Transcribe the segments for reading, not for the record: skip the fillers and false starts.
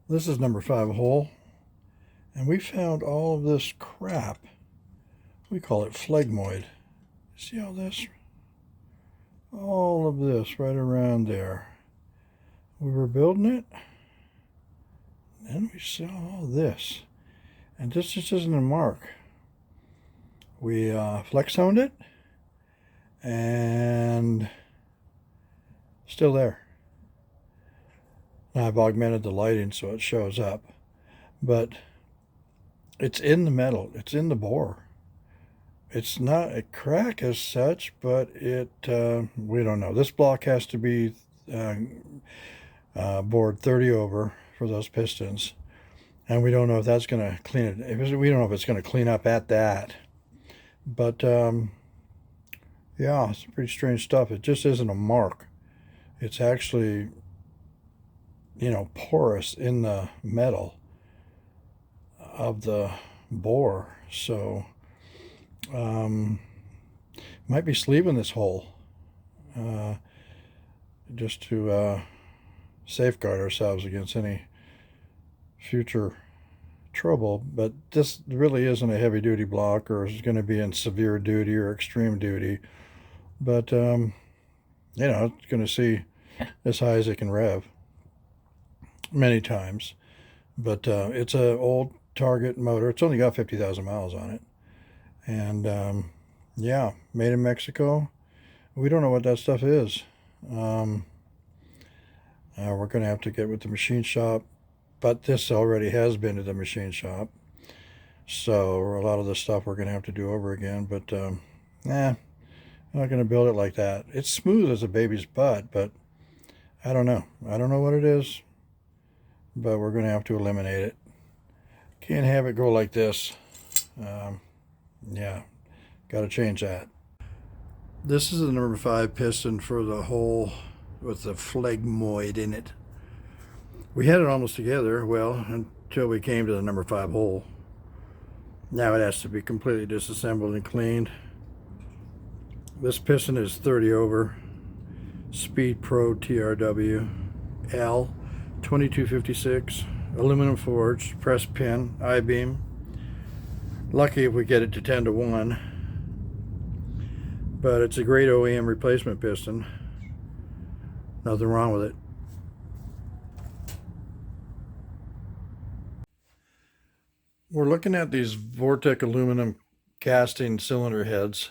This is number 5 hole, and we found all of this crap. We call it FLEGMOID. See all this? All of this right around there. We were building it, and we saw all this. And this just isn't a mark. We flex honed it, and still there. Now I've augmented the lighting so it shows up, but it's in the metal, it's in the bore. It's not a crack as such, but it we don't know. This block has to be bored 30 over for those pistons, and we don't know if that's going to clean it. We don't know if it's going to clean up at that. But yeah, it's pretty strange stuff. It just isn't a mark. It's actually, you know, porous in the metal of the bore. So might be sleeving this hole just to safeguard ourselves against any future trouble. But this really isn't a heavy duty block, or is going to be in severe duty or extreme duty. But you know, it's going to see as high as it can rev many times. But it's an old Target motor. It's only got 50,000 miles on it. And yeah, made in Mexico. We don't know what that stuff is. We're going to have to get with the machine shop, but this already has been to the machine shop. So a lot of the stuff we're going to have to do over again. But I'm not going to build it like that. It's smooth as a baby's butt, but I don't know. I don't know what it is, but we're going to have to eliminate it. Can't have it go like this. Yeah, got to change that. This is the number 5 piston for the hole with the FLEGMOID in it. We had it almost together, well, until we came to the number 5 hole. Now it has to be completely disassembled and cleaned. This piston is 30 over, Speed Pro TRW L 2256, aluminum forged, press pin, I-beam. Lucky if we get it to 10 to 1, but it's a great OEM replacement piston. Nothing wrong with it. We're looking at these Vortec aluminum casting cylinder heads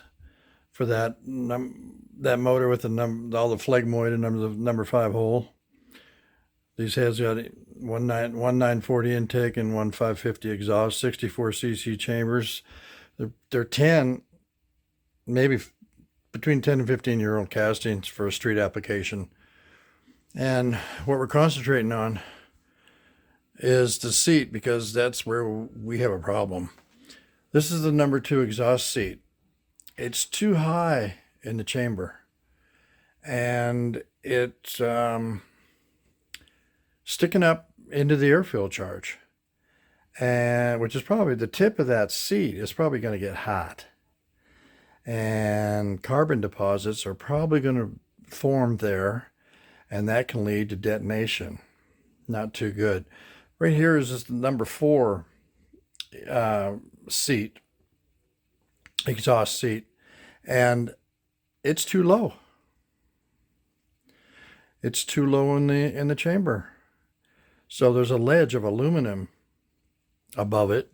for that motor with all the FLEGMOID and the number 5 hole. These heads got 1940 intake and 1550 exhaust, 64cc chambers. They're 10, maybe between 10 and 15-year-old castings for a street application. And what we're concentrating on is the seat, because that's where we have a problem. This is the number 2 exhaust seat. It's too high in the chamber, and it's sticking up into the air-fuel charge, and which is probably the tip of that seat is probably going to get hot, and carbon deposits are probably going to form there, and that can lead to detonation. Not too good. Right here is just the number 4 seat, exhaust seat, and it's too low. It's too low in the chamber. So there's a ledge of aluminum above it,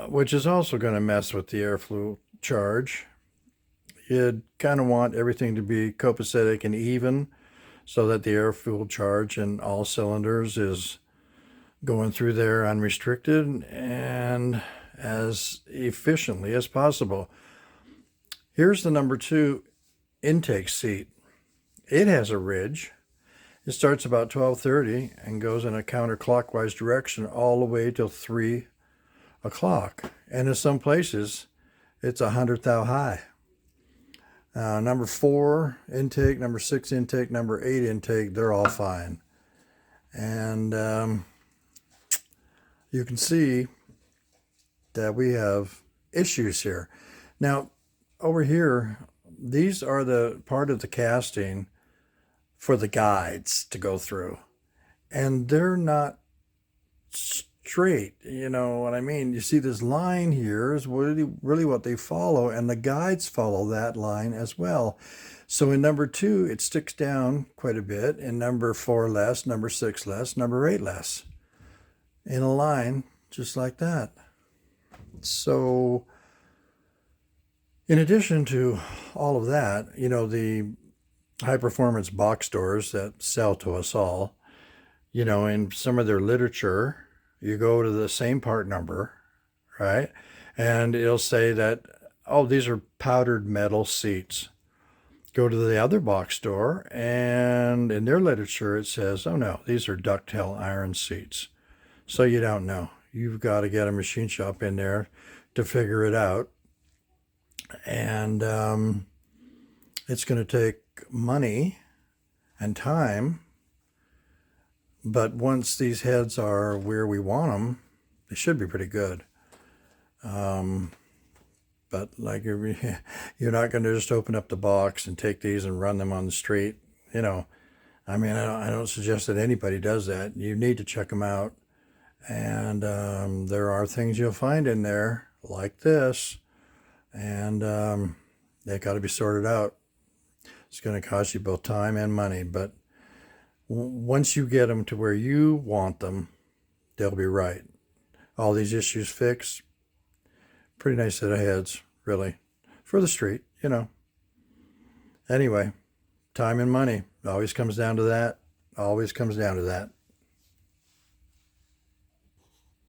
which is also going to mess with the airflow charge. You'd kind of want everything to be copacetic and even, so that the air-fuel charge in all cylinders is going through there unrestricted and as efficiently as possible. Here's the number 2 intake seat. It has a ridge. It starts about 12:30 and goes in a counterclockwise direction all the way till 3 o'clock. And in some places, it's 100 thou high. Number 4 intake, number 6 intake, number 8 intake, they're all fine. And you can see that we have issues here. Now, over here, these are the part of the casting for the guides to go through. and they're not straight. You know what I mean? You see this line here is really what they follow, and the guides follow that line as well. So in number 2, it sticks down quite a bit. In number 4 less, number 6 less, number 8 less. In a line just like that. So in addition to all of that, you know, the high performance box stores that sell to us all, you know, in some of their literature, you go to the same part number, right? And it'll say that, oh, these are powdered metal seats. Go to the other box store, and in their literature, it says, oh no, these are ductile iron seats. So you don't know. You've got to get a machine shop in there to figure it out. And it's going to take money and time. But once these heads are where we want them, they should be pretty good. But like you're not going to just open up the box and take these and run them on the street. You know, I mean, I don't suggest that anybody does that. You need to check them out. And there are things you'll find in there like this. And they got to be sorted out. It's going to cost you both time and money. But once you get them to where you want them, they'll be right. All these issues fixed. Pretty nice set of heads, really, for the street, you know. Anyway, time and money always comes down to that. Always comes down to that.